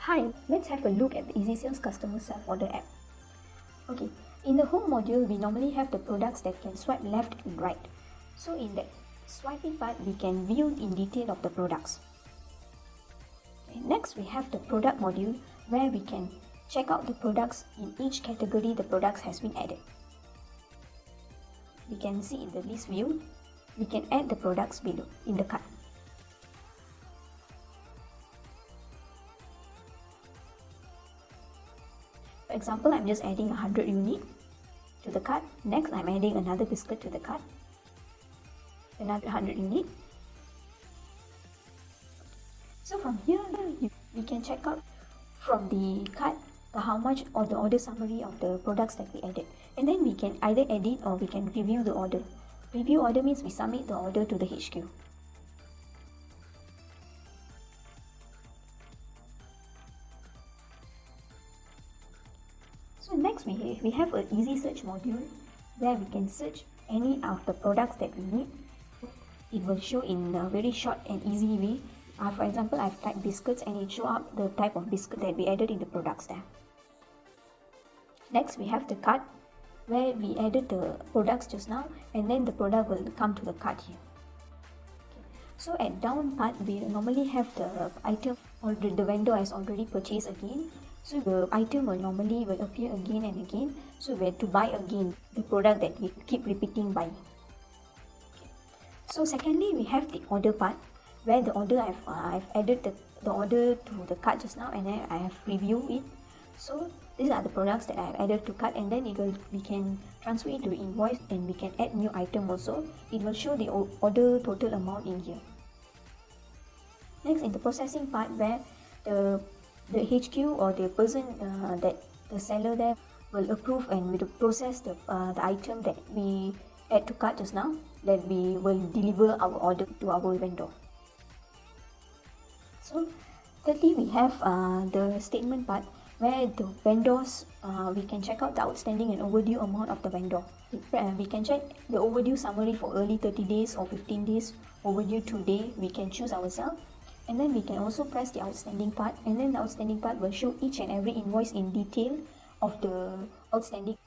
Hi, let's have a look at the Easysales customer self-order app. Okay, in the home module, we normally have the products that can swipe left and right. So in that swiping part, we can view in detail of the products. Okay, next, we have the product module where we can check out the products in each category the products has been added. We can see in the list view, we can add the products below in the cart. For example, I'm just adding 100 unit to the cart. Next, I'm adding another biscuit to the cart. Another 100 unit. So from here, we can check out from the cart how much or the order summary of the products that we added. And then we can either edit or we can review the order. Review order means we submit the order to the HQ. So next we have an easy search module where we can search any of the products that we need. It will show in a very short and easy way. For example, I've typed biscuits and it show up the type of biscuit that we added in the products there. Next we have the cart where we added the products just now and then the product will come to the cart here. So at down part, we normally have the item or the vendor has already purchased again. So the item will normally appear again and again. So we have to buy again the product that we keep repeating buying. Okay. So secondly, we have the order part where the order I've added the order to the cart just now and then I have reviewed it. So these are the products that I have added to cart and then we can transfer it to invoice and we can add new item also. It will show the order total amount in here. Next, in the processing part where the HQ or the person that the seller there will approve and will process the item that we add to cart just now, that we will deliver our order to our vendor. So thirdly, we have the statement part where the vendors, we can check out the outstanding and overdue amount of the vendor. We can check the overdue summary for early 30 days or 15 days, overdue today, we can choose ourselves. And then we can also press the outstanding part and then the outstanding part will show each and every invoice in detail of the outstanding.